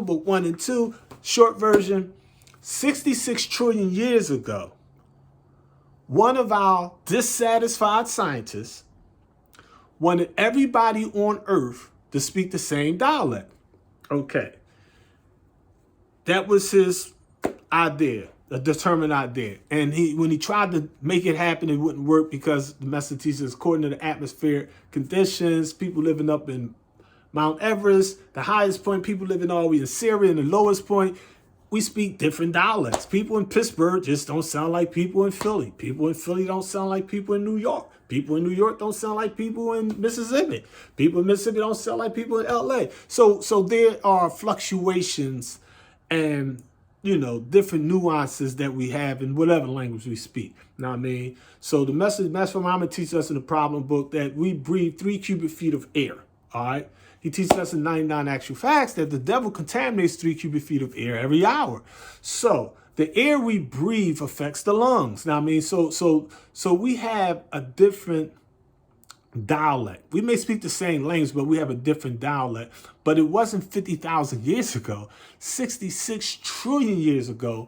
Book 1 and 2. Short version, 66 trillion years ago, one of our dissatisfied scientists wanted everybody on Earth to speak the same dialect. Okay. That was his idea, a determined idea. And when he tried to make it happen, it wouldn't work because the message teaches, according to the atmospheric conditions, people living up in Mount Everest, the highest point, people living all the way in Syria, and the lowest point, we speak different dialects. People in Pittsburgh just don't sound like people in Philly. People in Philly don't sound like people in New York. People in New York don't sound like people in Mississippi. People in Mississippi don't sound like people in LA. So there are fluctuations and, different nuances that we have in whatever language we speak. You know what I mean? So the message, Master Muhammad teaches us in the problem book that we breathe 3 cubic feet of air. All right? He teaches us in 99 Actual Facts that the devil contaminates 3 cubic feet of air every hour. So the air we breathe affects the lungs. Now, I mean, so we have a different dialect. We may speak the same language, but we have a different dialect. But it wasn't 50,000 years ago. 66 trillion years ago,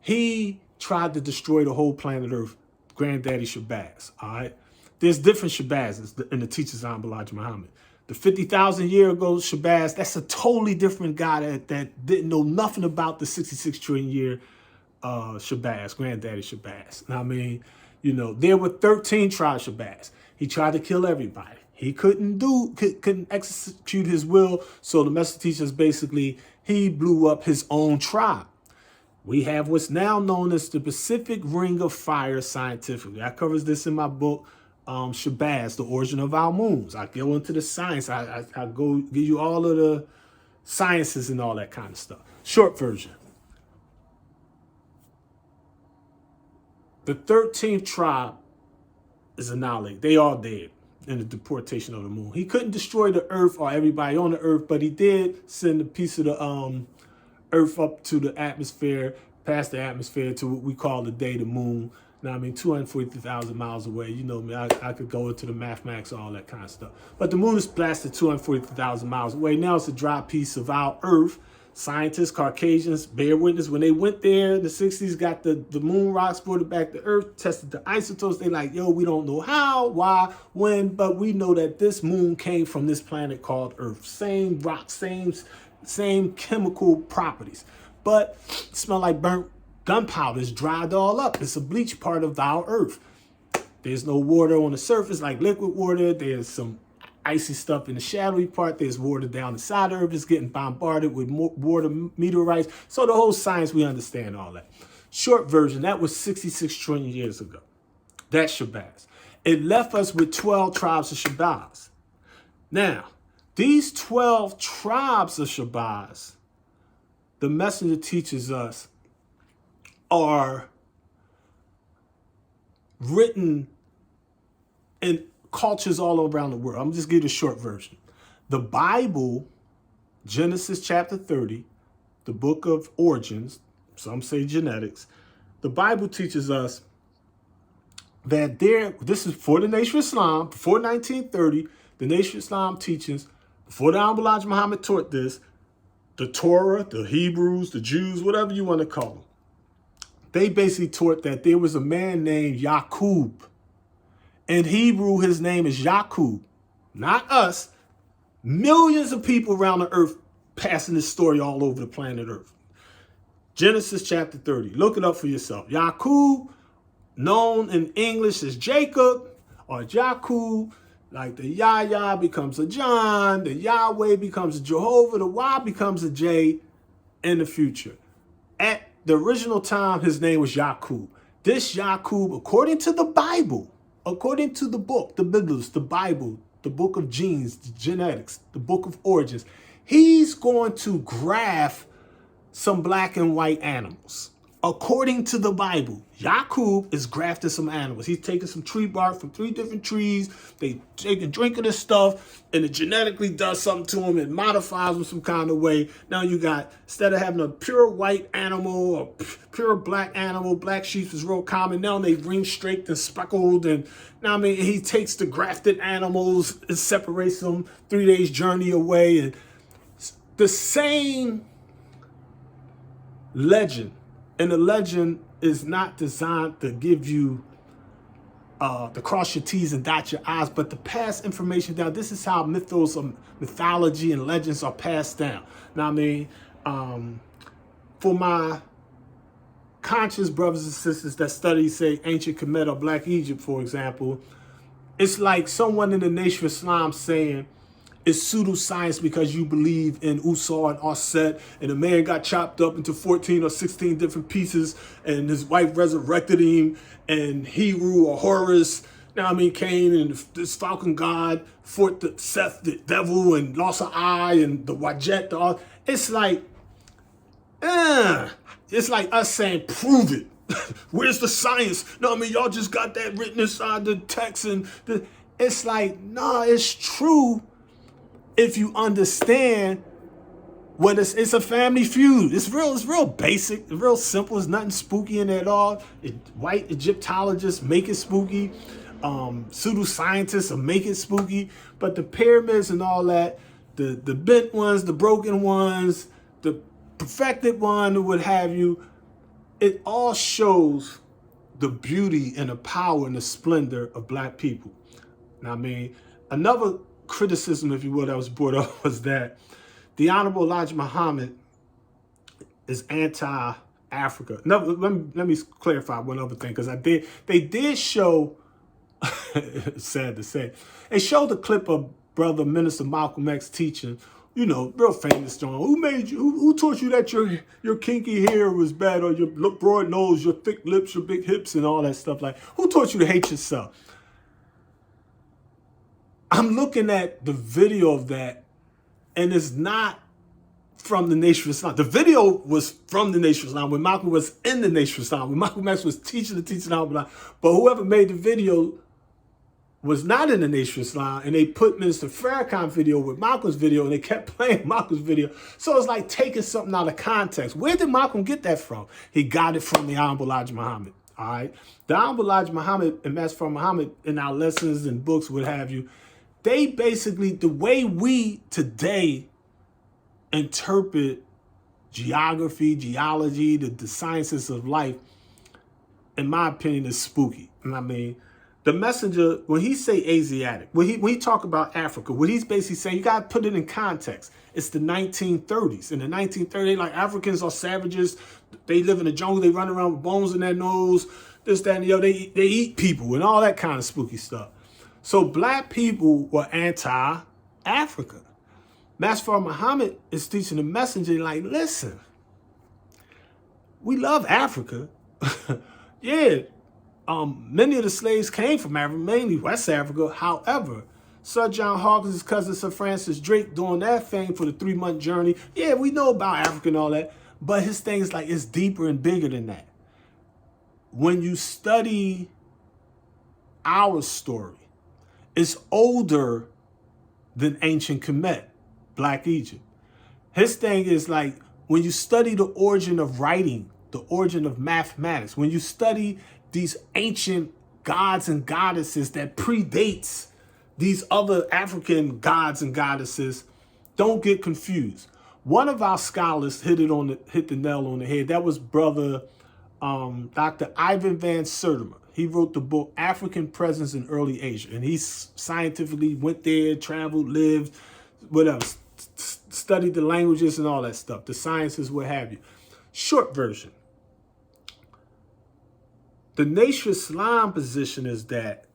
he tried to destroy the whole planet Earth, Granddaddy Shabazz. All right? There's different Shabazzes in the teachers on Elijah Muhammad. The 50,000 year ago Shabazz, that's a totally different guy that didn't know nothing about the 66 trillion year Shabazz, Granddaddy Shabazz. I mean, there were 13 tribes Shabazz. He tried to kill everybody. He couldn't execute his will. So the message teaches basically he blew up his own tribe. We have what's now known as the Pacific Ring of Fire scientifically. I covers this in my book, Shabazz, The Origin of Our Moons. I go into the science. I go give you all of the sciences and all that kind of stuff. Short version. The 13th tribe is annihilated. They all dead in the deportation of the moon. He couldn't destroy the earth or everybody on the earth, but he did send a piece of the earth up to the atmosphere, past the atmosphere to what we call the moon. Now, I mean, 240,000 miles away. You know me, I could go into the mathematics, all that kind of stuff. But the moon is blasted 240,000 miles away. Now it's a dry piece of our earth. Scientists, Caucasians, bear witness. When they went there in the 60s, got the moon rocks, brought it back to Earth, tested the isotopes. They like, yo, we don't know how, why, when, but we know that this moon came from this planet called Earth. Same rock, same chemical properties. But it smelled like burnt gunpowder. It's dried all up. It's a bleach part of our Earth. There's no water on the surface like liquid water. There's some icy stuff in the shadowy part. There's water down the side of Earth. It's getting bombarded with water meteorites. So the whole science, we understand all that. Short version, that was 66 trillion years ago. That's Shabazz. It left us with 12 tribes of Shabazz. Now, these 12 tribes of Shabazz, the messenger teaches us, are written in cultures all around the world. I'm just giving you the short version. The Bible, Genesis chapter 30, the book of origins, some say genetics, the Bible teaches us that this is for the Nation of Islam, before 1930, the Nation of Islam teachings, before the Honorable Elijah Muhammad taught this, the Torah, the Hebrews, the Jews, whatever you want to call them, they basically taught that there was a man named Yakub. In Hebrew, his name is Yakub, not us. Millions of people around the earth passing this story all over the planet Earth. Genesis chapter 30. Look it up for yourself. Yakub, known in English as Jacob or Yakub, like the Yahya becomes a John, the Yahweh becomes a Jehovah, the Y becomes a J in the future. At the original time, his name was Yakub. This Yakub, according to the Bible, according to the book, the Biblos, the Bible, the book of genes, the genetics, the book of origins, he's going to graft some black and white animals. According to the Bible, Yakub is grafting some animals. He's taking some tree bark from 3 different trees. They taking drinking this stuff, and it genetically does something to them. It modifies them some kind of way. Now you got, instead of having a pure white animal or pure black animal, black sheep is real common. Now they ring streaked and speckled, and now I mean he takes the grafted animals and separates them 3 days journey away, and the same legend. And the legend is not designed to give you to cross your T's and dot your I's, but to pass information down. This is how mythology and legends are passed down. Now, I mean, for my conscious brothers and sisters that study, say, ancient Kemet or Black Egypt, for example, it's like someone in the Nation of Islam saying it's pseudoscience because you believe in Usar and Aset, and the man got chopped up into 14 or 16 different pieces, and his wife resurrected him, and Heru or Horus, now I mean, came, and this falcon god fought the Seth, the devil, and lost an eye, and the Wajet, it's like us saying, prove it. Where's the science? No, I mean, y'all just got that written inside the text, and it's like, no, it's true. If you understand what it's a family feud. It's real basic, it's real simple. It's nothing spooky in it at all. White Egyptologists make it spooky. Pseudoscientists will make it spooky. But the pyramids and all that, the bent ones, the broken ones, the perfected one, or what have you, it all shows the beauty and the power and the splendor of Black people. Now, I mean, another criticism, if you will, that was brought up was that the Honorable Elijah Muhammad is anti-Africa. No, let me clarify one other thing, because they did show, it's sad to say, they showed the clip of Brother Minister Malcolm X teaching, you know, real famous John. Who taught you that your kinky hair was bad, or your broad nose, your thick lips, your big hips, and all that stuff? Like, who taught you to hate yourself? I'm looking at the video of that, and it's not from the Nation of Islam. The video was from the Nation of Islam when Malcolm was in the Nation of Islam, when Malcolm X was teaching the teaching out. But whoever made the video was not in the Nation of Islam, and they put Minister Farrakhan's video with Malcolm's video, and they kept playing Malcolm's video. So it's like taking something out of context. Where did Malcolm get that from? He got it from the Honorable Elijah Muhammad. All right, the Honorable Elijah Muhammad and Master Muhammad in our lessons and books, what have you, they basically, the way we today interpret geography, geology, the sciences of life, in my opinion, is spooky. And I mean, the messenger, when he say Asiatic, when he talk about Africa, what he's basically saying, you got to put it in context. It's the 1930s. In the 1930s, like, Africans are savages. They live in the jungle. They run around with bones in their nose, this, that, and the other. They eat people and all that kind of spooky stuff. So Black people were anti-Africa. Master Muhammad is teaching the messenger, like, listen, we love Africa. Yeah, many of the slaves came from Africa, mainly West Africa. However, Sir John Hawkins' cousin Sir Francis Drake doing that thing for the 3-month journey. Yeah, we know about Africa and all that, but his thing is like, it's deeper and bigger than that. When you study our story, it's older than ancient Kemet, Black Egypt. His thing is like, when you study the origin of writing, the origin of mathematics, when you study these ancient gods and goddesses that predates these other African gods and goddesses, don't get confused. One of our scholars hit the nail on the head. That was Brother Dr. Ivan Van Sertima. He wrote the book African Presence in Early Asia, and he scientifically went there, traveled, lived, whatever, studied the languages and all that stuff, the sciences, what have you. Short version. The Nation of Islam position is that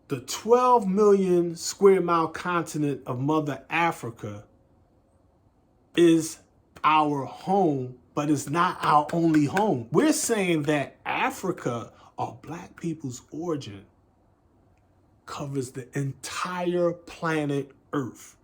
the 12 million square mile continent of Mother Africa is our home, but it's not our only home. We're saying that Africa, or Black people's origin, covers the entire planet Earth.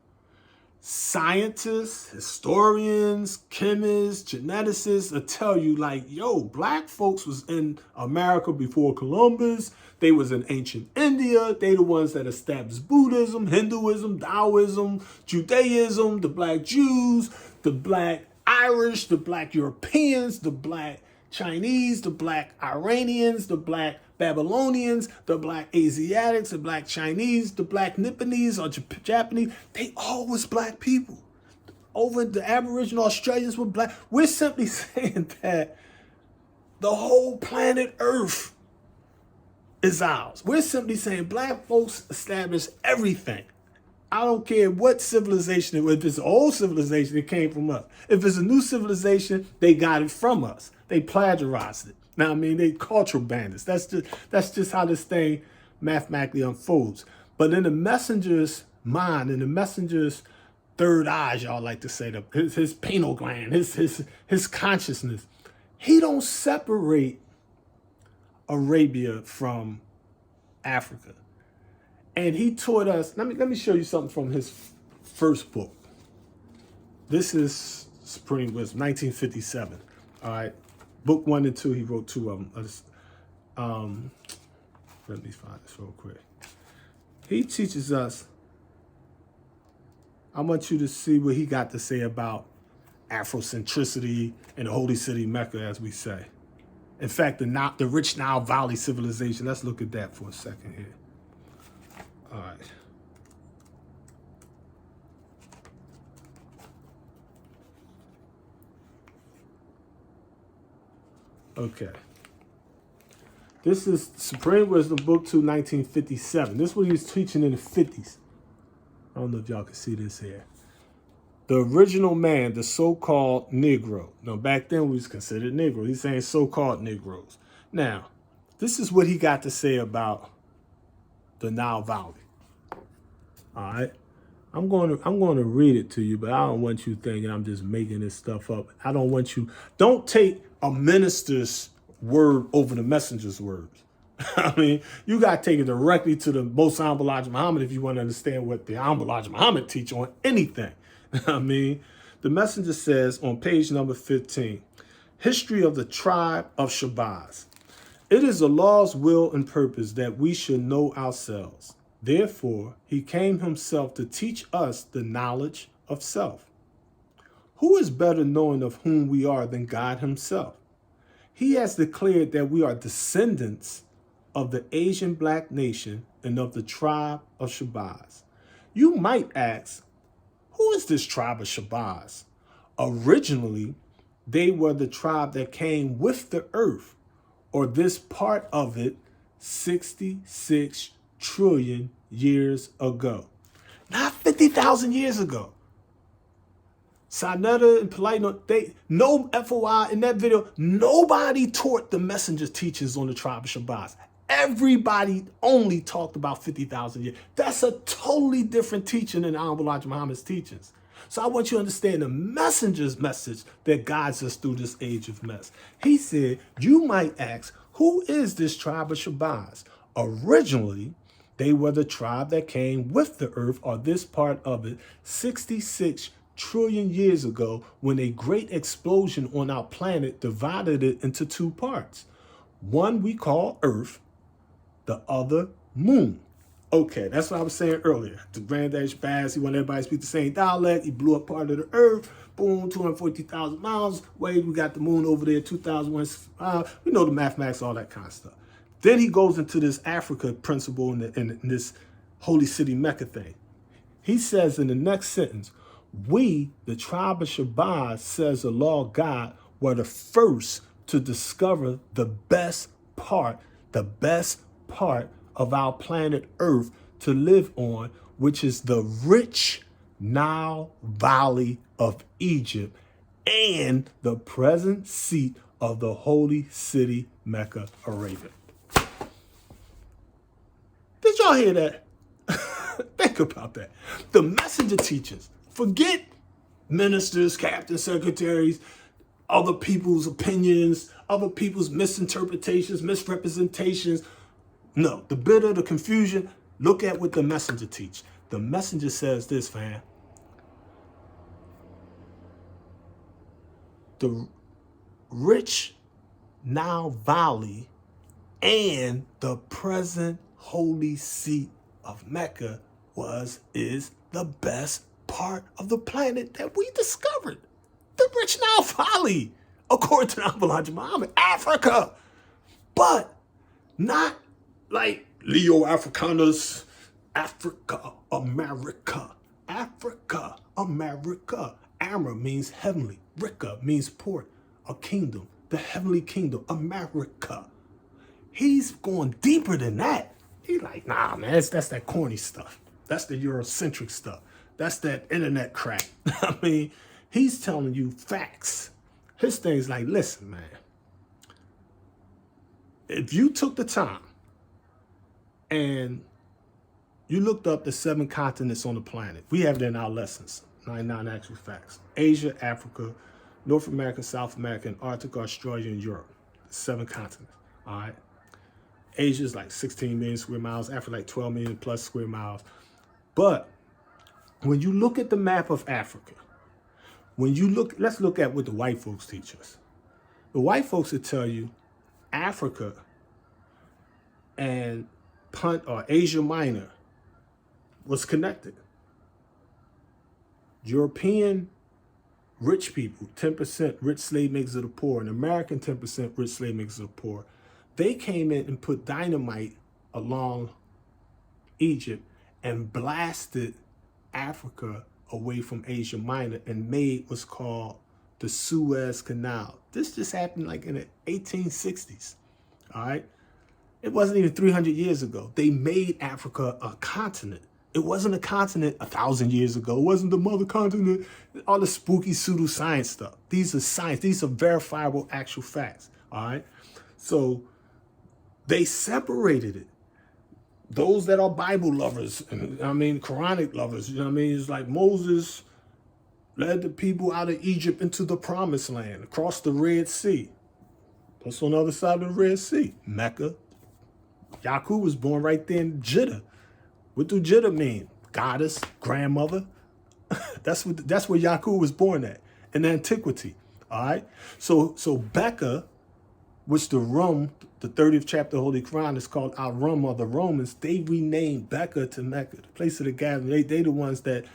Scientists, historians, chemists, geneticists will tell you, like, yo, Black folks was in America before Columbus. They was in ancient India. They the ones that established Buddhism, Hinduism, Taoism, Judaism, the Black Jews, the Black Irish, the Black Europeans, the Black Chinese, the Black Iranians, the Black Babylonians, the Black Asiatics, the Black Chinese, the Black Nipponese or Japanese. They all was Black people. over the Aboriginal Australians were black. We're simply saying that the whole planet Earth is ours. We're simply saying black folks established everything. I don't care what civilization it was. If it's an old civilization, it came from us. If it's a new civilization, they got it from us. They plagiarized it. Now, I mean, they cultural bandits. That's just how this thing mathematically unfolds. But in the messenger's mind, in the messenger's third eyes, y'all like to say, his pineal gland, his consciousness, he don't separate Arabia from Africa. And he taught us, let me show you something from his first book. This is Supreme Wisdom, 1957. All right. Book 1 and 2, he wrote 2 of them. Let me find this real quick. He teaches us, I want you to see what he got to say about Afrocentricity in the holy city Mecca, as we say. In fact, the rich Nile Valley civilization, let's look at that for a second here. All right. Okay. This is Supreme Wisdom, Book 2, 1957. This is what he was teaching in the 50s. I don't know if y'all can see this here. The original man, the so-called Negro. Now, back then we was considered Negro. He's saying so-called Negroes. Now, this is what he got to say about the Nile Valley. All right. I'm going to read it to you, but I don't want you thinking I'm just making this stuff up. I don't want you. Don't take a minister's word over the messenger's words. I mean, you got to take it directly to the Most Honorable Elijah Muhammad if you want to understand what the Honorable Elijah Muhammad teach on anything. I mean, the messenger says on page number 15, History of the Tribe of Shabazz. It is Allah's will and purpose that we should know ourselves. Therefore, he came himself to teach us the knowledge of self. Who is better knowing of whom we are than God himself? He has declared that we are descendants of the Asian black nation and of the tribe of Shabazz. You might ask, who is this tribe of Shabazz? Originally, they were the tribe that came with the earth, or this part of it, 66 trillion years ago. Not 50,000 years ago. Sinetta and Polite, no FOI in that video, nobody taught the messenger's teachings on the tribe of Shabazz. Everybody only talked about 50,000 years. That's a totally different teaching than Honorable Elijah Muhammad's teachings. So I want you to understand the messenger's message that guides us through this age of mess. He said, you might ask, who is this tribe of Shabazz? Originally, they were the tribe that came with the earth, or this part of it, 66 trillion years ago, when a great explosion on our planet divided it into 2 parts. One we call Earth, the other Moon. Okay, that's what I was saying earlier. The granddaddy Shabazz, he wanted everybody to speak the same dialect. He blew up part of the Earth. Boom, 240,000 miles away. We got the Moon over there, 2001. We know the mathematics, all that kind of stuff. Then he goes into this Africa principle and this holy city Mecca thing. He says in the next sentence, we, the tribe of Shabazz, says the Lord God, were the first to discover the best part of our planet Earth to live on, which is the rich Nile Valley of Egypt and the present seat of the holy city Mecca, Arabia. Did y'all hear that? Think about that. The messenger teaches. Forget ministers, captains, secretaries, other people's opinions, other people's misinterpretations, misrepresentations. No, the bitter, the confusion, look at what the messenger teach. The messenger says this, fam. The rich Nile Valley and the present holy seat of Mecca is the best part of the planet that we discovered. The rich Nile Valley, according to Elijah Muhammad, Africa. But not like Leo Africanus, Africa, America, Africa, America, Amra means heavenly. Rika means port, a kingdom, the heavenly kingdom, America. He's going deeper than that. He's like, nah, man, that's that corny stuff. That's the Eurocentric stuff. That's that internet crap. I mean, he's telling you facts. His thing's like, listen, man, if you took the time and you looked up the 7 continents on the planet, we have it in our lessons, 99 actual facts. Asia, Africa, North America, South America, Antarctica, Australia, and Europe. 7 continents, all right? Asia is like 16 million square miles, Africa like 12 million plus square miles. But when you look at the map of Africa, let's look at what the white folks teach us. The white folks will tell you Africa and Asia Minor was connected. European rich people, 10% rich slave makers of the poor, and American 10% rich slave makers of the poor, they came in and put dynamite along Egypt and blasted Africa away from Asia Minor and made what's called the Suez Canal. This just happened like in the 1860s, all right? It wasn't even 300 years ago. They made Africa a continent. It wasn't a continent 1,000 years ago. It wasn't the mother continent, all the spooky pseudoscience stuff. These are science. These are verifiable actual facts, all right? So they separated it. Those that are Bible lovers, Quranic lovers, it's like Moses led the people out of Egypt into the promised land, across the Red Sea. What's on the other side of the Red Sea? Mecca. Yakub was born right there in Jeddah. What do Jeddah mean? Goddess, grandmother. That's where Yakub was born at, in antiquity. All right. So Mecca, which the 30th chapter of the Holy Quran is called Al-Rum, or the Romans, they renamed Mecca to Mecca, the place of the gathering. They the ones that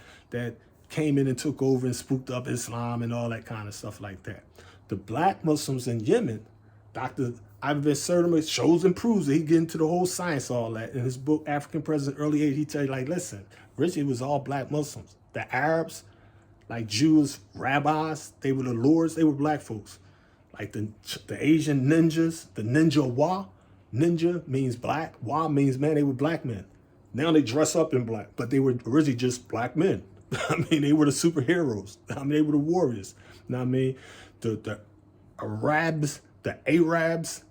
came in and took over and spooked up Islam and all that kind of stuff like that. The black Muslims in Yemen, Dr. I've been certain shows and proves that he get into the whole science, all that. In his book, African President, Early Age, he tell you, like, listen, originally it was all black Muslims. The Arabs, like Jews, rabbis, they were the lords, they were black folks. Like the Asian ninjas, the ninja Wa. Ninja means black, Wa means man, they were black men. Now they dress up in black, but they were originally just black men. They were the superheroes. They were the warriors. The Arabs, the Arabs,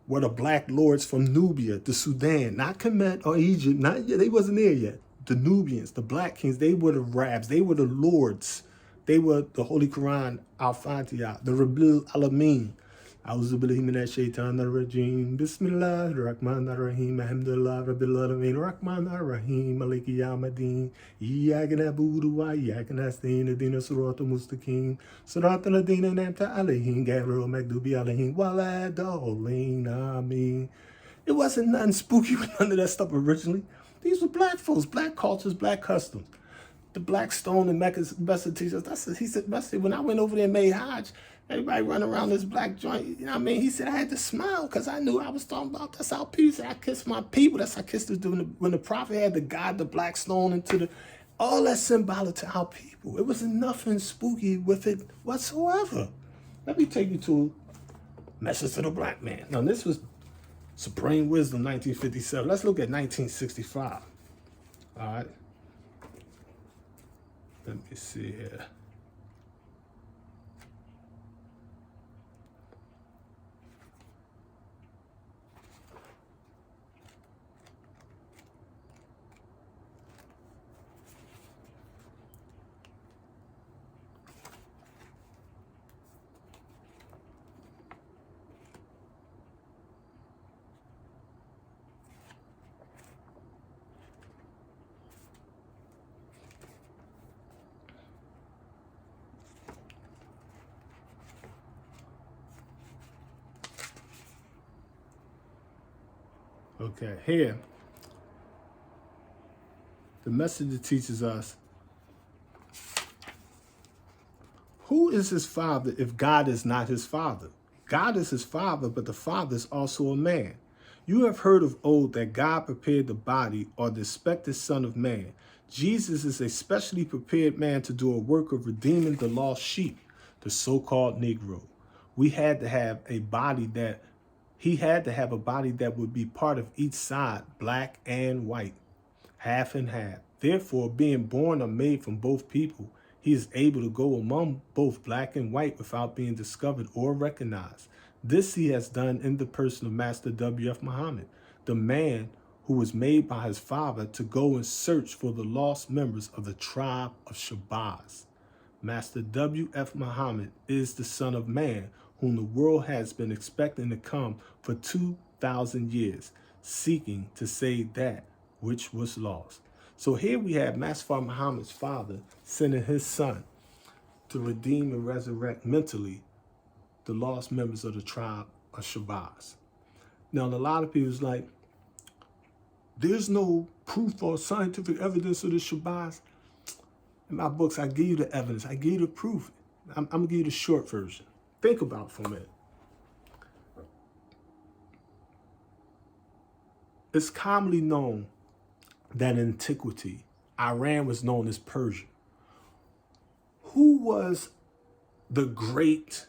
were the black lords from Nubia, the Sudan, not Kemet or Egypt, not yet, they wasn't there yet. The Nubians, the black kings, they were the Arabs, they were the lords. They were the Holy Quran, Al-Fatiha, the Rabbil Alameen. A'udhu billahi minash shaitanir rajim. Bismillahir rahmanir rahim. Alhamdulillah rabbil alamin. Rahmanir rahim. Maliki yawmiddin. Iyyaka na'budu wa iyyaka nasta'in. Ihdinas siratal mustaqim. Siratal ladzina an'amta 'alaihim ghayril maghdubi 'alaihim waladdallin. Amin. It wasn't nothing spooky with none of that stuff originally. These were black folks, black cultures, black customs. The black stone in Mecca's best teachers. He said, when I went over there and made Hajj, everybody running around this black joint. He said, I had to smile because I knew I was talking about, that's our people. He said, I kissed my people. That's how I kissed them. When the prophet had to guide the black stone into all that symbolic to our people. It wasn't nothing spooky with it whatsoever. Let me take you to Message to the Black Man. Now, this was Supreme Wisdom, 1957. Let's look at 1965. All right. Let me see here. Okay, here, the message that teaches us, who is his father if God is not his father? God is his father, but the father is also a man. You have heard of old that God prepared the body or the expected son of man Jesus is a specially prepared man to do a work of redeeming the lost sheep, the so-called Negro. He had to have a body that would be part of each side, black and white, half and half. Therefore, being born or made from both people, he is able to go among both black and white without being discovered or recognized. This he has done in the person of Master W.F. Muhammad, the man who was made by his father to go and search for the lost members of the tribe of Shabazz. Master W.F. Muhammad is the Son of Man, whom the world has been expecting to come for 2,000 years, seeking to save that which was lost. So here we have Master Muhammad's father sending his son to redeem and resurrect mentally the lost members of the tribe of Shabazz. Now, a lot of people's like, there's no proof or scientific evidence of the Shabazz. In my books, I give you the evidence. I give you the proof. I'm going to give you the short version. Think about it for a minute. It's commonly known that in antiquity, Iran was known as Persia. Who was the great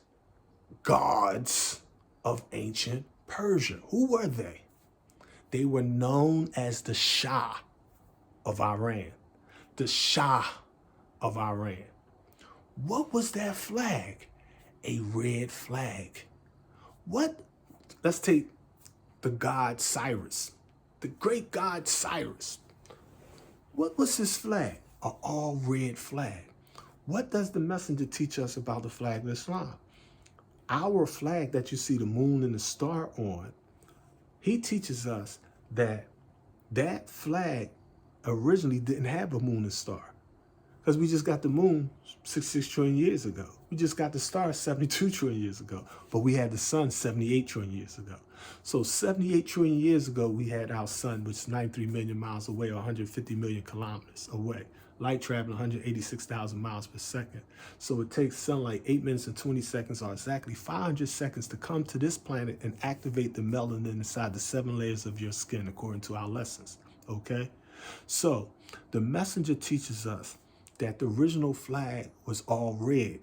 gods of ancient Persia? Who were they? They were known as the Shah of Iran. The Shah of Iran. What was that flag? A red flag. What? Let's take the god Cyrus, the great god Cyrus. What was his flag? An all red flag. What does the messenger teach us about the flag of Islam? Our flag that you see the moon and the star on, he teaches us that that flag originally didn't have a moon and star. Because we just got the moon 66 trillion years ago. We just got the star 72 trillion years ago. But we had the sun 78 trillion years ago. So 78 trillion years ago, we had our sun, which is 93 million miles away, or 150 million kilometers away. Light traveling 186,000 miles per second. So it takes sunlight 8 minutes and 20 seconds, or exactly 500 seconds, to come to this planet and activate the melanin inside the 7 layers of your skin, according to our lessons. Okay? So the messenger teaches us that the original flag was all red.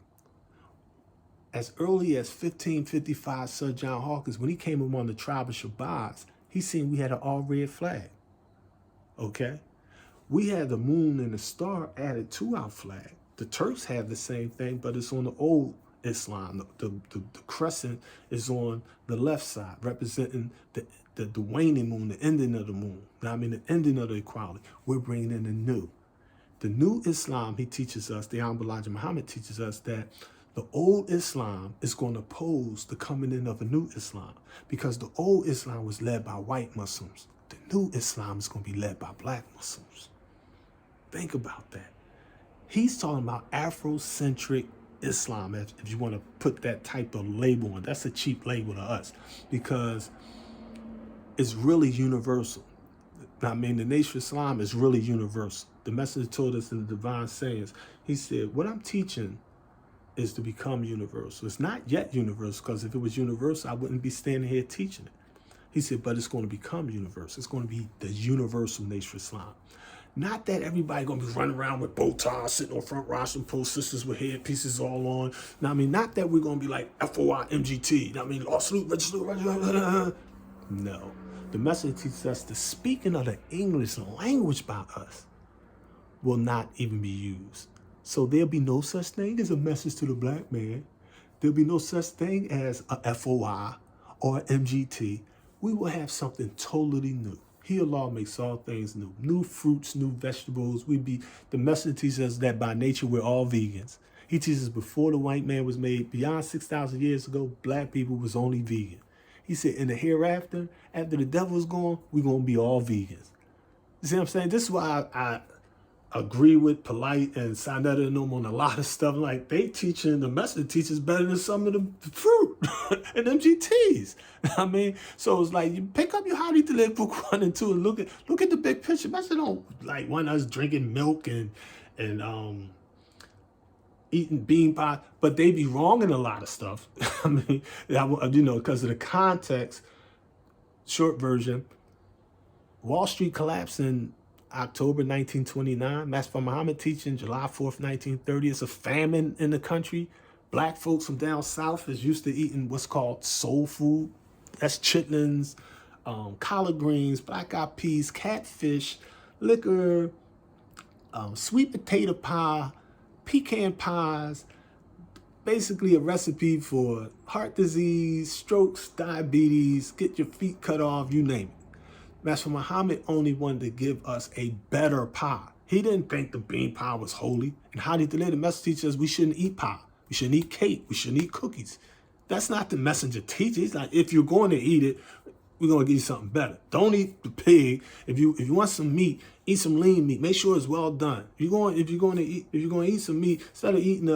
As early as 1555, Sir John Hawkins, when he came among the tribe of Shabazz, he seen we had an all red flag. Okay? We had the moon and the star added to our flag. The Turks have the same thing, but it's on the old Islam. The crescent is on the left side, representing the waning moon, the ending of the moon. The ending of the equality. We're bringing in the new. The new Islam, he teaches us, the Honorable Elijah Muhammad teaches us that the old Islam is going to oppose the coming in of a new Islam, because the old Islam was led by white Muslims. The new Islam is going to be led by black Muslims. Think about that. He's talking about Afrocentric Islam, if you want to put that type of label on. That's a cheap label to us, because it's really universal. The Nation of Islam is really universal. The messenger told us in the divine sayings, he said, what I'm teaching is to become universal. It's not yet universal, because if it was universal, I wouldn't be standing here teaching it. He said, but it's going to become universal. It's going to be the universal Nation of Islam. Not that everybody going to be running around with bow ties, sitting on front rows and post sisters with headpieces all on. Not that we're going to be like FOI, MGT. Law salute, register. No. The message teaches us the speaking of the English language by us will not even be used. So there'll be no such thing as a message to the black man. There'll be no such thing as a FOI or MGT. We will have something totally new. He, Allah, makes all things new. New fruits, new vegetables. The message teaches us that by nature we're all vegans. He teaches us before the white man was made, beyond 6,000 years ago, black people was only vegan. He said in the hereafter, after the devil's gone, we're going to be all vegans. You see what I'm saying? This is why I agree with Polite and Sinetta and them on a lot of stuff. Like, they teaching, the message teaches better than some of the fruit and MGTs. So it's like, you pick up your How to Live book 1 and 2 and look at the big picture. Message don't like want us drinking milk and eating bean pie, but they be wrong in a lot of stuff. Because of the context. Short version, Wall Street collapsing, October 1929. Master Muhammad teaching July 4th, 1930. It's a famine in the country. Black folks from down south is used to eating what's called soul food. That's chitlins, collard greens, black-eyed peas, catfish, liquor, sweet potato pie, pecan pies, basically a recipe for heart disease, strokes, diabetes, get your feet cut off, you name it. Master Muhammad only wanted to give us a better pie. He didn't think the bean pie was holy. And how did he live? The message teaches us we shouldn't eat pie. We shouldn't eat cake. We shouldn't eat cookies. That's not the messenger teaching. He's like, if you're going to eat it, we're going to give you something better. Don't eat the pig. If you want some meat, eat some lean meat. Make sure it's well done. If you're going to eat some meat, instead of eating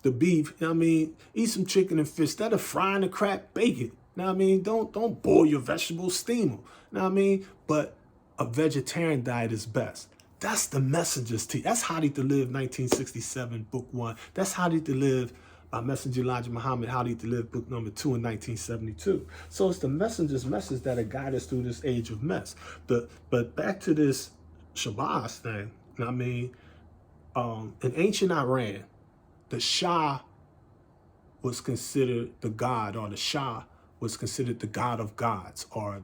the beef, you know what I mean, eat some chicken and fish. Instead of frying the crap, bake it. You know what I mean? Don't boil your vegetables, steam them. You know what I mean? But a vegetarian diet is best. That's the messenger's teaching. That's How to Live, 1967, book 1. That's How to Live by Messenger Elijah Muhammad, How to Live, book number 2 in 1972. So it's the messenger's message that'll guide us through this age of mess. But back to this Shabazz thing, you know what I mean? In ancient Iran, the Shah was considered the god, or the Shah was considered the god of gods, or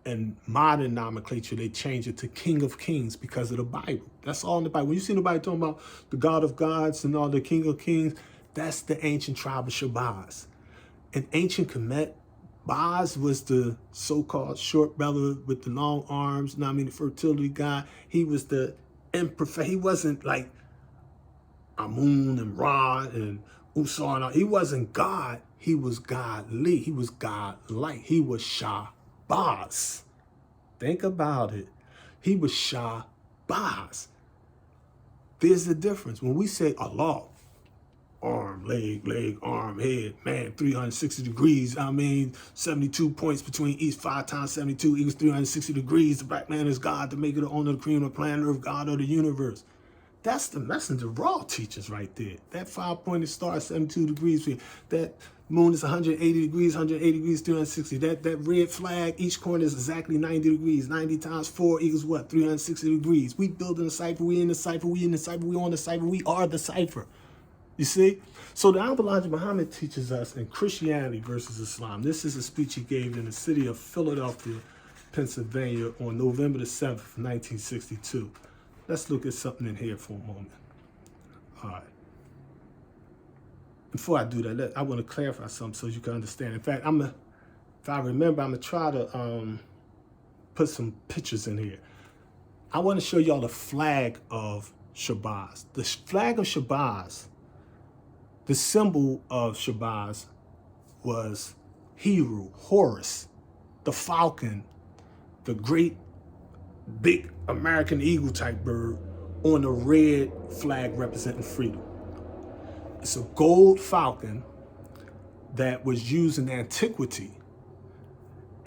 in modern nomenclature, they changed it to King of Kings because of the Bible. That's all in the Bible. When you see nobody talking about the God of gods and all the King of Kings, that's the ancient tribe of Shabazz. In ancient Kemet, Baz was the so-called short brother with the long arms, you know what I mean, the fertility god. He was the imperfect. He wasn't like Amun and Ra and Usar. No, he wasn't God. He was godly. He was God-like. He was Shabazz. Think about it. He was Shabazz. There's a difference. When we say Allah, arm, leg, arm, head, man, 360 degrees. I mean, 72 points between each. 5 times 72 equals 360 degrees. The black man is God, to make it the owner of the cream of the planet Earth, God of the universe. That's the messenger raw teachers right there. That 5-pointed star, 72 degrees. That moon is 180 degrees, 360. That red flag, each corner is exactly 90 degrees. 90 times 4 equals what? 360 degrees. We building a cipher. We in the cipher. We in the cipher. We on the cipher. We are the cipher. You see? So the Honorable Elijah Muhammad teaches us in Christianity versus Islam. This is a speech he gave in the city of Philadelphia, Pennsylvania on November the 7th, 1962. Let's look at something in here for a moment. All right. Before I do that, I want to clarify something so you can understand. In fact, if I remember, I'm going to try to put some pictures in here. I want to show y'all the flag of Shabazz. The flag of Shabazz, the symbol of Shabazz was Heru, Horus, the falcon, the great big American eagle type bird on a red flag representing freedom. It's a gold falcon that was used in antiquity,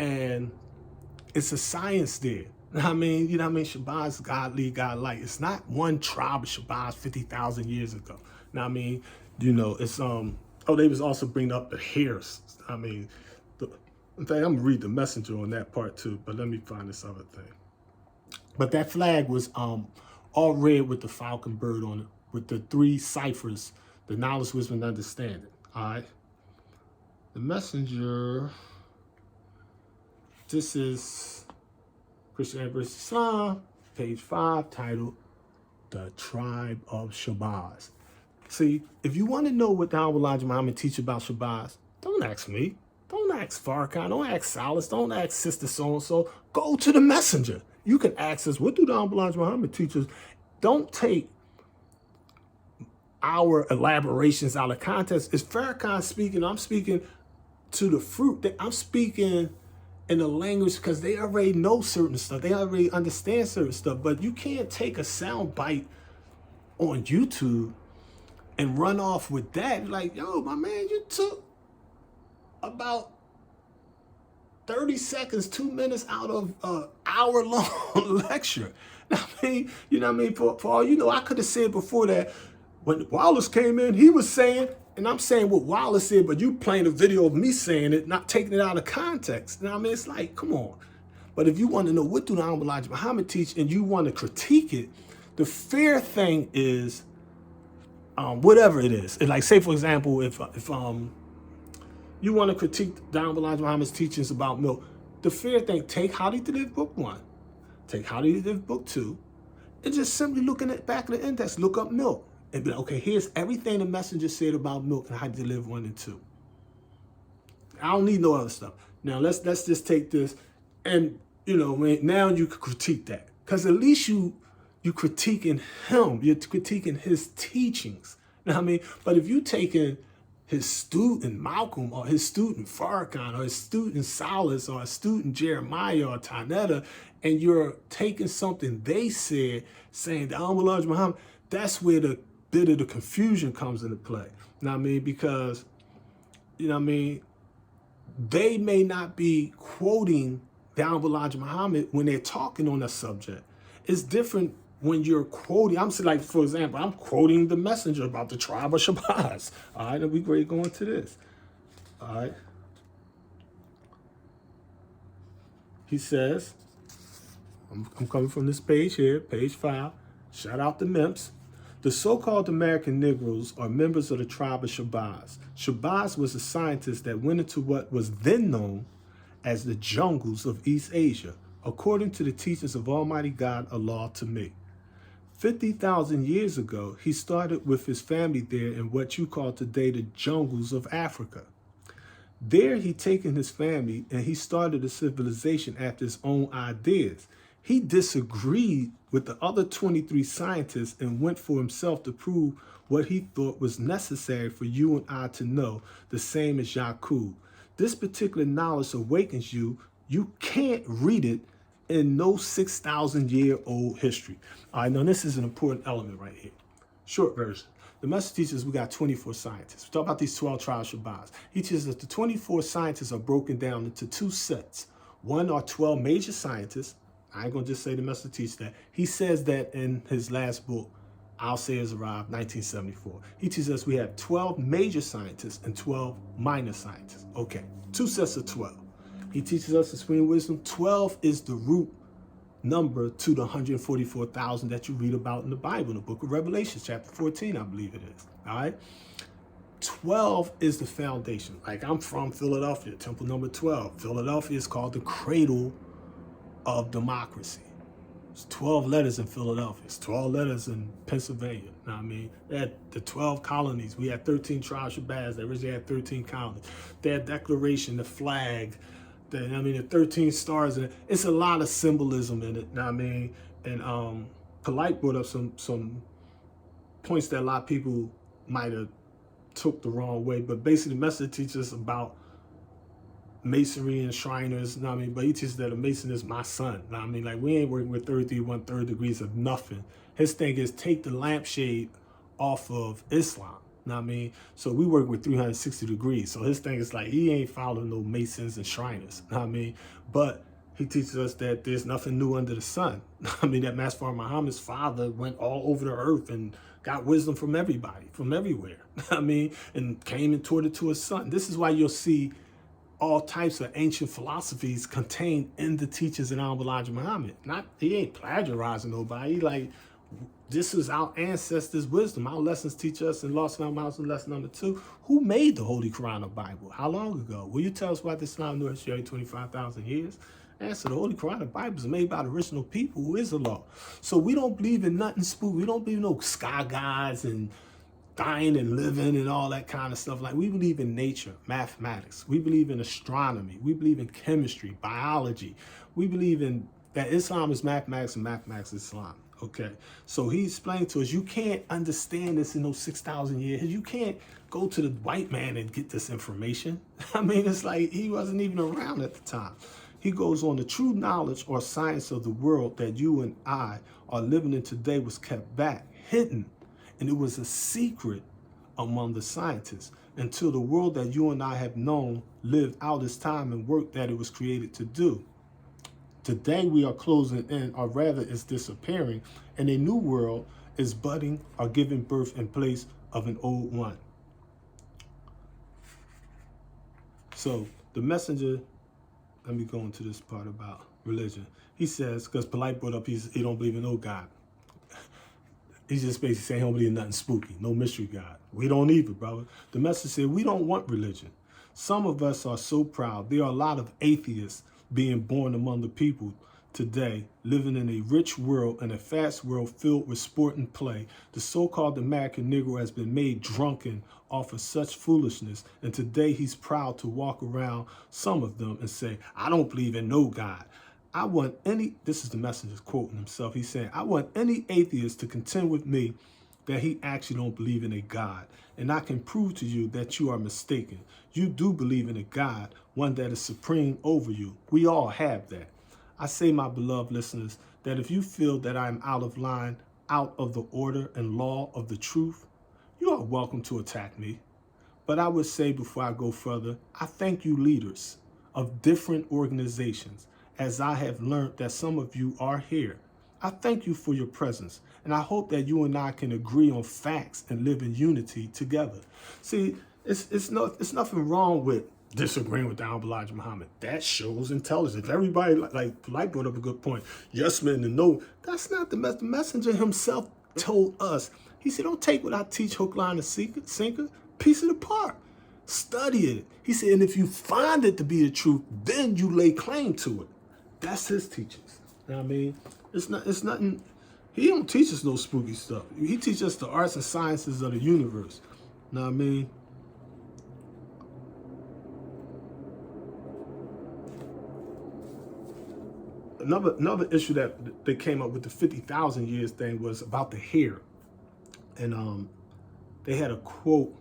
and it's a science there. I mean, you know what I mean? Shabazz, godly, godlike. It's not one tribe of Shabazz 50,000 years ago. Now, I mean, you know, it's they was also bringing up the hairs. I mean, in fact, I'm gonna read the messenger on that part too, but let me find this other thing. But that flag was all red with the falcon bird on it, with the 3 ciphers, the knowledge, wisdom, and understanding. All right. The messenger, this is Christianity versus Islam, page 5, titled The Tribe of Shabazz. See, if you want to know what the Honorable Elijah Muhammad teach about Shabazz, don't ask me. Don't ask Farrakhan. Don't ask Salas. Don't ask Sister So-and-so. Go to the messenger. You can ask us, what do the Honorable Elijah Muhammad teach us? Don't take our elaborations out of context. It's Farrakhan speaking. I'm speaking to the fruit. I'm speaking in the language because they already know certain stuff. They already understand certain stuff. But you can't take a sound bite on YouTube and run off with that. Like, yo, my man, you took about 30 seconds, 2 minutes out of an hour-long lecture. I mean, you know what I mean? For all you know, I could have said before that, when Wallace came in, he was saying, and I'm saying what Wallace said, but you playing a video of me saying it, not taking it out of context. You know what I mean? It's like, come on. But if you want to know what do the Honorable Elijah Muhammad teach and you want to critique it, the fair thing is whatever it is. And like, say, for example, if you want to critique the Honorable Elijah Muhammad's teachings about milk, the fair thing, take How Did He Live Book 1, take How Did He Live Book 2, and just simply look in the back of the index, look up milk, and be like, okay, here's everything the messenger said about milk and How Did He Live 1 and 2. I don't need no other stuff. Now let's just take this, and now you can critique that, because at least you critiquing him, you're critiquing his teachings. You know what I mean? But if you taking his student Malcolm or his student Farrakhan or his student Salas or his student Jeremiah or Tanetta, and you're taking something they said, saying the Honorable Elijah Muhammad, that's where the bit of the confusion comes into play. You know what I mean? Because, they may not be quoting the Honorable Elijah Muhammad when they're talking on a subject. It's different when you're quoting. I'm saying, like, for example, I'm quoting the messenger about the tribe of Shabazz. All right, and we ready to go into this. All right. He says, I'm coming from this page here, page 5. Shout out to Memphis. The so-called American Negroes are members of the tribe of Shabazz. Shabazz was a scientist that went into what was then known as the jungles of East Asia, according to the teachings of Almighty God, Allah, to me. 50,000 years ago, he started with his family there in what you call today the jungles of Africa. There he taken his family and he started a civilization after his own ideas. He disagreed with the other 23 scientists and went for himself to prove what he thought was necessary for you and I to know, the same as Yakub. This particular knowledge awakens you. You can't read it in no 6,000-year-old history. All right, now this is an important element right here. Short version. The message teaches we got 24 scientists. We talk about these 12 tribes Shabazz. He teaches that the 24 scientists are broken down into 2 sets. One are 12 major scientists. I ain't gonna just say the message teaches that. He says that in his last book, I'll Say Has Arrived, 1974. He teaches us we have 12 major scientists and 12 minor scientists. Okay, 2 sets of 12. He teaches us in Supreme Wisdom, 12 is the root number to the 144,000 that you read about in the Bible, in the book of Revelation, chapter 14, I believe it is. All right? 12 is the foundation. Like, I'm from Philadelphia, temple number 12. Philadelphia is called the cradle of democracy. It's 12 letters in Philadelphia. It's 12 letters in Pennsylvania. You know what I mean? They had the 12 colonies. We had 13 tribes Shabazz. They originally had 13 colonies. Their declaration, the flag, the 13 stars in it. It's a lot of symbolism in it. You know what I mean? And Polite brought up some points that a lot of people might have took the wrong way. But basically, the message teaches about masonry and Shriners, you know what I mean? But he teaches that a mason is my son. You know what I mean? Like, we ain't working with 33 1/3 degrees of nothing. His thing is take the lampshade off of Islam. You know what I mean? So we work with 360 degrees. So his thing is like, he ain't following no masons and Shriners. You know what I mean? But he teaches us that there's nothing new under the sun. I mean, that Master Muhammad's father went all over the earth and got wisdom from everybody, from everywhere. I mean, and came and taught it to his son. This is why you'll see all types of ancient philosophies contained in the teachings of Honorable Elijah Muhammad. He ain't plagiarizing nobody. Like, this is our ancestors' wisdom. Our lessons teach us in Lost and Mountain lesson number 2. Who made the Holy Quran or Bible? How long ago? Will you tell us about the Islam New History 25,000 years? Answer: the Holy Quran and Bible is made by the original people who is the law. So we don't believe in nothing spook. We don't believe in no sky gods and dying and living and all that kind of stuff. Like, we believe in nature, mathematics. We believe in astronomy. We believe in chemistry, biology. We believe in that Islam is mathematics and mathematics is Islam. Okay, so he explained to us, you can't understand this in those 6,000 years. You can't go to the white man and get this information. I mean, it's like he wasn't even around at the time. He goes on, the true knowledge or science of the world that you and I are living in today was kept back, hidden, and it was a secret among the scientists until the world that you and I have known lived out its time and work that it was created to do. Today we are closing in, or rather is disappearing, and a new world is budding or giving birth in place of an old one. So the messenger, let me go into this part about religion. He says, because Polite brought up he don't believe in no God. He's just basically saying he don't believe in nothing spooky, no mystery God. We don't either, brother. The message said we don't want religion. Some of us are so proud. There are a lot of atheists being born among the people today, living in a rich world and a fast world filled with sport and play. The so-called American Negro has been made drunken off of such foolishness, and today he's proud to walk around, some of them, and say, I don't believe in no God. I want any, this is the messenger quoting himself, he's saying, I want any atheist to contend with me that he actually don't believe in a God. And I can prove to you that you are mistaken. You do believe in a God, one that is supreme over you. We all have that. I say, my beloved listeners, that if you feel that I'm out of line, out of the order and law of the truth, you are welcome to attack me. But I would say before I go further, I thank you leaders of different organizations, as I have learned that some of you are here. I thank you for your presence, and I hope that you and I can agree on facts and live in unity together. See, it's nothing wrong with disagreeing with the Honorable Elijah Muhammad. That shows intelligence. If everybody, like brought up a good point, yes men and no, that's not the message. The messenger himself told us. He said, don't take what I teach hook, line, and sinker, piece it apart. Study it. He said, and if you find it to be the truth, then you lay claim to it. That's his teachings. You know what I mean? It's nothing. He don't teach us no spooky stuff. He teaches us the arts and sciences of the universe. You know what I mean? Another issue that they came up with the 50,000 years thing was about the hair. And they had a quote,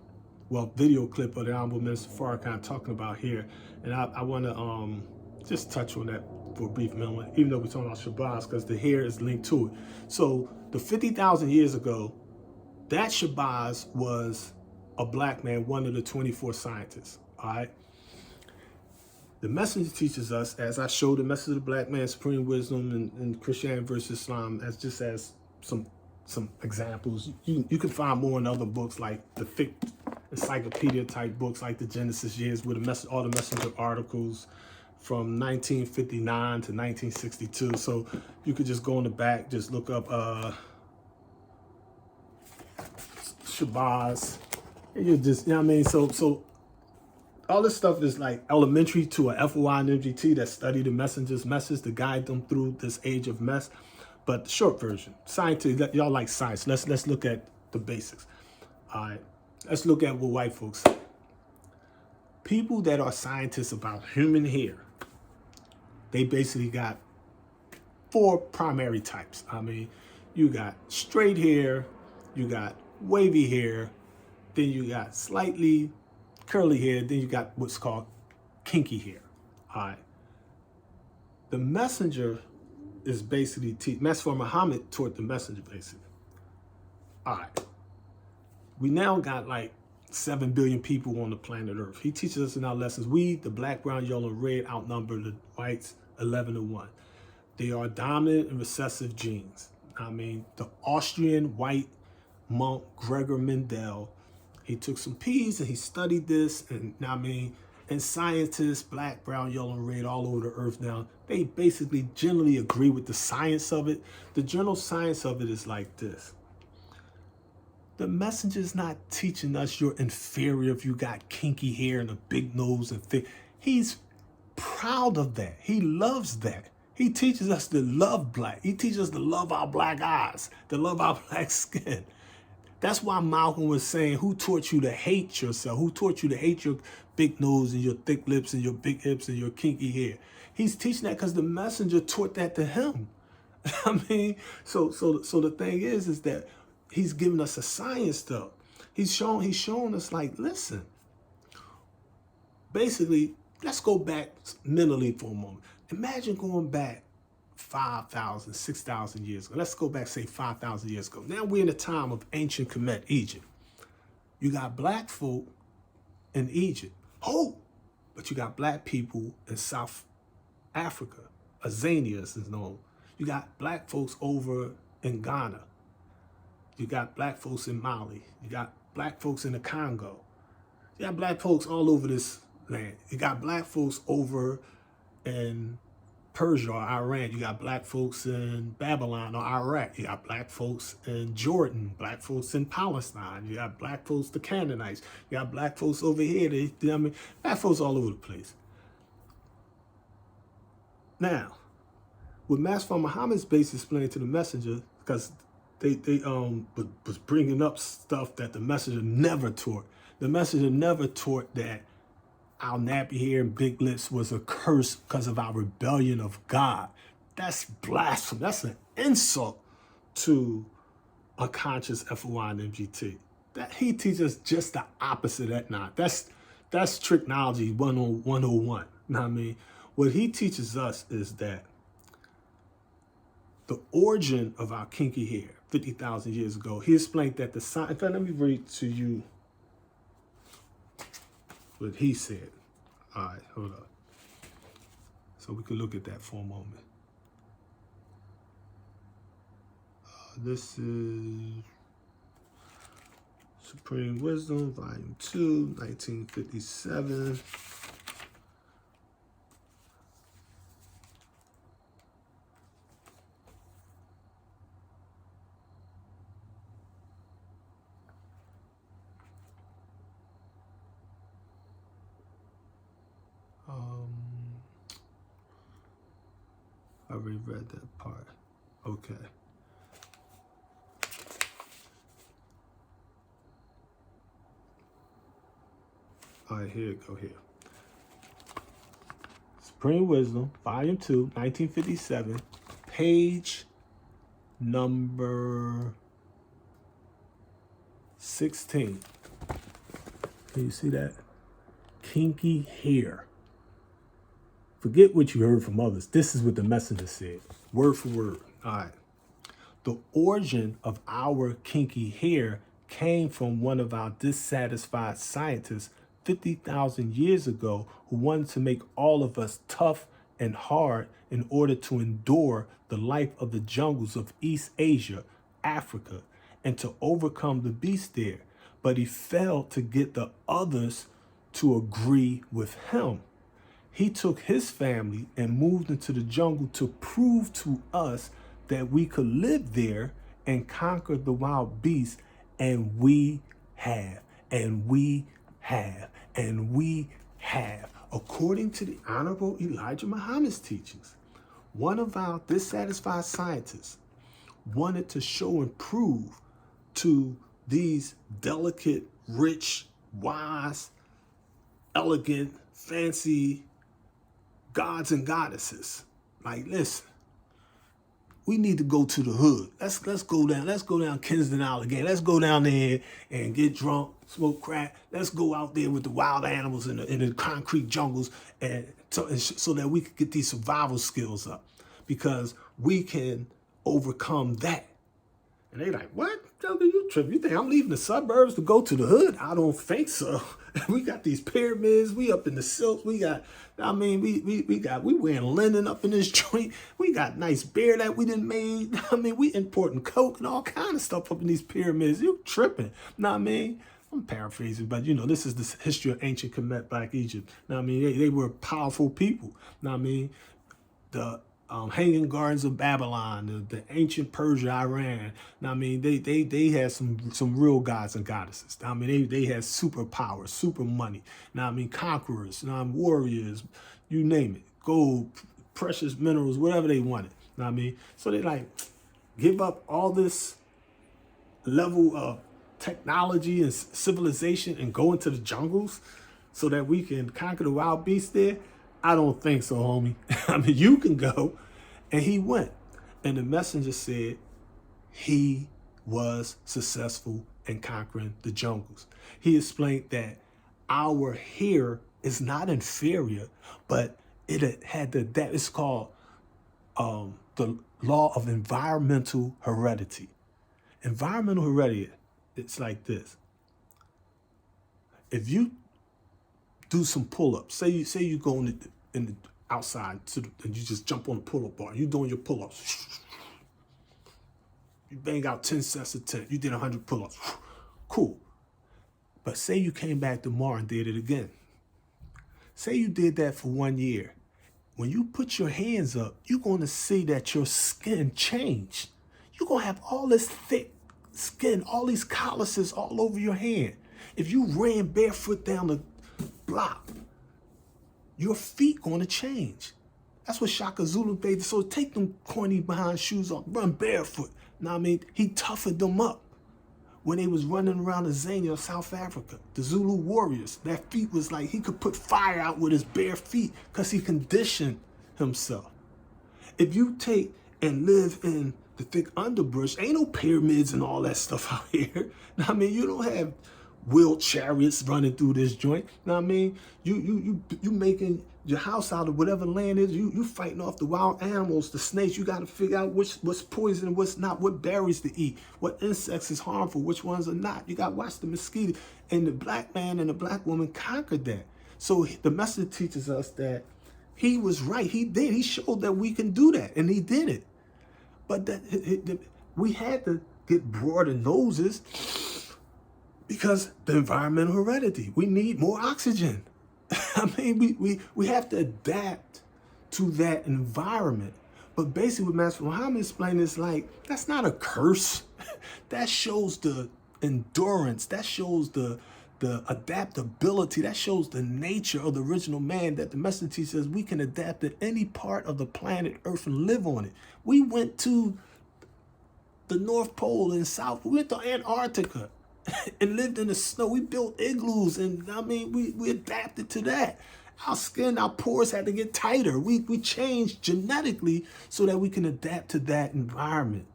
well, video clip of the Honorable Minister Farrakhan talking about hair. And I want to just touch on that for a brief moment, even though we're talking about Shabazz, because the hair is linked to it. So the 50,000 years ago, that Shabazz was a black man, one of the 24 scientists, all right? The messenger teaches us, as I showed the message of the black man, supreme wisdom, and Christianity versus Islam, as some examples. You can find more in other books, like the thick encyclopedia type books, like the Genesis years, with all the messenger articles from 1959 to 1962. So you could just go in the back, just look up Shabazz, and you just, you know what I mean? So all this stuff is like elementary to a FOI and MGT that study the messenger's message to guide them through this age of mess. But the short version, scientists, y'all like science. Let's look at the basics. All right, let's look at what white folks say. People that are scientists about human hair, they basically got 4 primary types. I mean, you got straight hair, you got wavy hair, then you got slightly curly hair, then you got what's called kinky hair. All right. The messenger is basically, Master Muhammad taught the messenger basically. All right. We now got like 7 billion people on the planet Earth. He teaches us in our lessons, we, the black, brown, yellow, and red, outnumber the whites 11-1. They are dominant and recessive genes. I mean, the Austrian white monk Gregor Mendel, he took some peas and he studied this, and I mean, and scientists, black, brown, yellow, and red, all over the earth now, they basically generally agree with the science of it. The general science of it is like this. The messenger's not teaching us you're inferior if you got kinky hair and a big nose and thick. He's proud of that. He loves that. He teaches us to love black. He teaches us to love our black eyes, to love our black skin. That's why Malcolm was saying, who taught you to hate yourself? Who taught you to hate your big nose and your thick lips and your big hips and your kinky hair? He's teaching that because the messenger taught that to him. I mean, so the thing is that he's giving us a science though. He's showing us like, listen, basically, let's go back mentally for a moment. Imagine going back 5,000, 6,000 years ago. Let's go back, say 5,000 years ago. Now we're in the time of ancient Kemet, Egypt. You got black folk in Egypt. Oh, but you got black people in South Africa. Azania is known. You got black folks over in Ghana. You got black folks in Mali. You got black folks in the Congo. You got black folks all over this land. You got black folks over in Persia or Iran. You got black folks in Babylon or Iraq. You got black folks in Jordan, black folks in Palestine. You got black folks, the Canaanites. You got black folks over here. Black folks all over the place. Now, what Master Muhammad's base explained to the messenger, because they was bringing up stuff that the messenger never taught. The messenger never taught that our nappy hair and big lips was a curse because of our rebellion of God. That's blasphemy. That's an insult to unconscious FOI and MGT. That he teaches just the opposite of that. That's tricknology 101. You know what I mean? What he teaches us is that the origin of our kinky hair 50,000 years ago, he explained that the science, in fact, let me read to you what he said. All right, hold on. So we can look at that for a moment. This is Supreme Wisdom, Volume 2, 1957. I already read that part. Okay. All right, here it go here. Supreme Wisdom, Volume 2, 1957, page number 16. Can you see that? Kinky hair. Forget what you heard from others. This is what the messenger said, word for word. All right. The origin of our kinky hair came from one of our dissatisfied scientists 50,000 years ago who wanted to make all of us tough and hard in order to endure the life of the jungles of East Asia, Africa, and to overcome the beast there. But he failed to get the others to agree with him. He took his family and moved into the jungle to prove to us that we could live there and conquer the wild beasts, and we have, and we have, and we have. According to the Honorable Elijah Muhammad's teachings, one of our dissatisfied scientists wanted to show and prove to these delicate, rich, wise, elegant, fancy gods and goddesses, like, listen, we need to go to the hood. Let's go down Kinston Allegheny. Let's go down there and get drunk, smoke crack. Let's go out there with the wild animals in the concrete jungles, and so that we can get these survival skills up, because we can overcome that. And they like, what? You trip? You think I'm leaving the suburbs to go to the hood? I don't think so. We got these pyramids. We up in the silks. We got, I mean, we wearing linen up in this joint. We got nice beer that we done made. I mean, we importing coke and all kind of stuff up in these pyramids. You tripping? Know what I mean? I'm paraphrasing, but you know, this is the history of ancient Kemet, Black Egypt. Know what I mean? They were powerful people. Know what I mean? The Hanging Gardens of Babylon, the ancient Persia, Iran. I mean, they had some real gods and goddesses. I mean, they had superpowers, super money. Now, I mean, conquerors, warriors, you name it, gold, precious minerals, whatever they wanted. Now, I mean, so they like give up all this level of technology and civilization and go into the jungles so that we can conquer the wild beasts there. I don't think so, homie. I mean, you can go. And he went. And the messenger said he was successful in conquering the jungles. He explained that our hair is not inferior, but it had it's called the law of environmental heredity. Environmental heredity, it's like this. If you do some pull-ups, say you go in the outside and you just jump on the pull-up bar. You doing your pull-ups. You bang out 10 sets of 10. You did 100 pull-ups. Cool. But say you came back tomorrow and did it again. Say you did that for 1 year when you put your hands up, you're going to see that your skin changed. You're going to have all this thick skin, all these calluses all over your hand. If you ran barefoot down the block, your feet going to change. That's what Shaka Zulu did. So take them corny behind shoes off, run barefoot. Know what I mean? He toughened them up when they was running around the Zania of South Africa. The Zulu warriors, that feet was like he could put fire out with his bare feet because he conditioned himself. If you take and live in the thick underbrush, ain't no pyramids and all that stuff out here. I mean, you don't have wheeled chariots running through this joint. Know what I mean? You making your house out of whatever land is. You fighting off the wild animals, the snakes. You got to figure out what's poison and what's not, what berries to eat, what insects is harmful, which ones are not. You got to watch the mosquito. And the black man and the black woman conquered that. So the message teaches us that he was right. He did. He showed that we can do that, and he did it. But we had to get broader noses because the environmental heredity. We need more oxygen. I mean, we have to adapt to that environment. But basically what Master Muhammad explained is like, that's not a curse. That shows the endurance. That shows the adaptability. That shows the nature of the original man, that the message teaches we can adapt to any part of the planet Earth and live on it. We went to the North Pole and South. We went to Antarctica and lived in the snow. We built igloos, and I mean, we adapted to that. Our skin, our pores had to get tighter. We changed genetically so that we can adapt to that environment.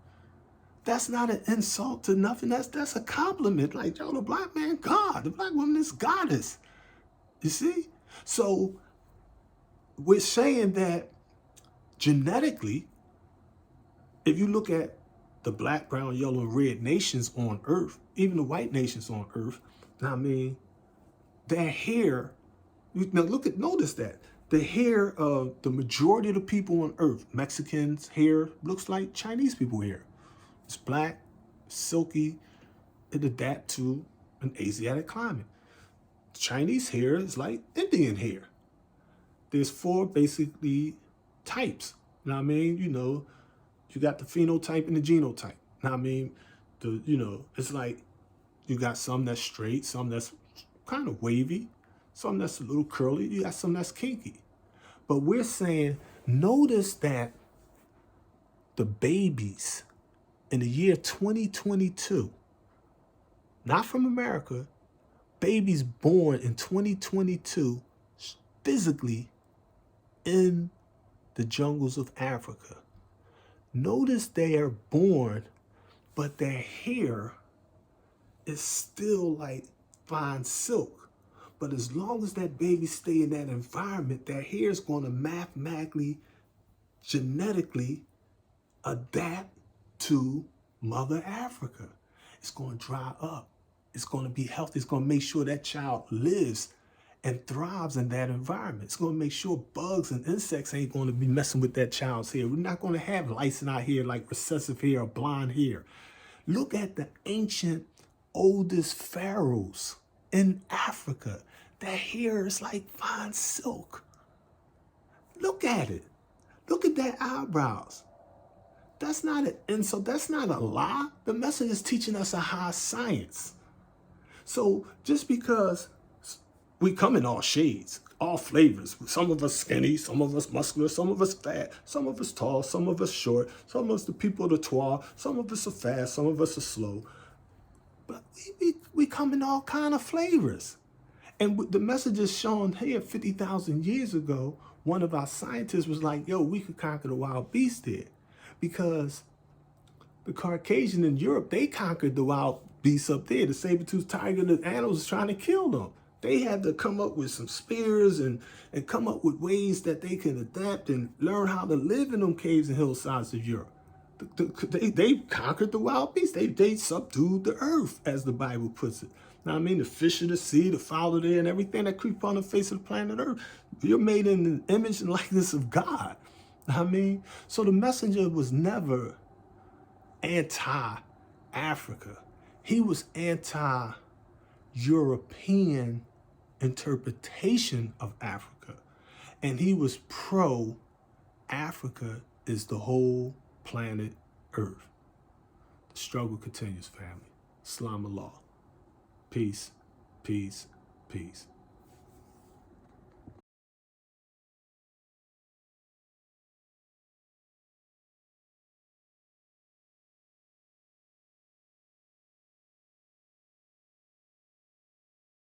That's not an insult to nothing. That's a compliment. Like, yo, the black man, God. The black woman is goddess. You see? So we're saying that genetically, if you look at the black, brown, yellow, and red nations on Earth, even the white nations on Earth, I mean, their hair, now notice that. The hair of the majority of the people on Earth, Mexicans' hair looks like Chinese people hair. It's black, silky, it adapts to an Asiatic climate. Chinese hair is like Indian hair. There's 4 basically types. You know what I mean? You know, you got the phenotype and the genotype. You know what I mean? It's like you got some that's straight, some that's kind of wavy, some that's a little curly, you got some that's kinky. But we're saying, notice that the babies in the year 2022, not from America, babies born in 2022 physically in the jungles of Africa. Notice they are born, but their hair is still like fine silk. But as long as that baby stay in that environment, their hair is going to mathematically, genetically adapt to Mother Africa. It's going to dry up. It's going to be healthy. It's going to make sure that child lives and thrives in that environment. It's going to make sure bugs and insects ain't going to be messing with that child's hair. We're not going to have lice in our hair like recessive hair or blonde hair. Look at the ancient, oldest pharaohs in Africa. Their hair is like fine silk. Look at it. Look at their eyebrows. That's not an insult. That's not a lie. The message is teaching us a high science. So just because we come in all shades, all flavors, some of us skinny, some of us muscular, some of us fat, some of us tall, some of us short, some of us the people of the toile, some of us are fast, some of us are slow. But we come in all kind of flavors. And the message is shown here 50,000 years ago, one of our scientists was like, yo, we could conquer the wild beast there. Because the Caucasian in Europe, they conquered the wild beasts up there. The saber-toothed tiger, the animals was trying to kill them. They had to come up with some spears and come up with ways that they can adapt and learn how to live in them caves and hillsides of Europe. They conquered the wild beasts. They subdued the earth, as the Bible puts it. Now, I mean, the fish of the sea, the fowl of the air, and everything that creep on the face of the planet Earth. You're made in the image and likeness of God. I mean, so the messenger was never anti-Africa. He was anti-European interpretation of Africa. and he was pro Africa is the whole planet Earth. The struggle continues, family. Islam Allah. Peace, peace, peace.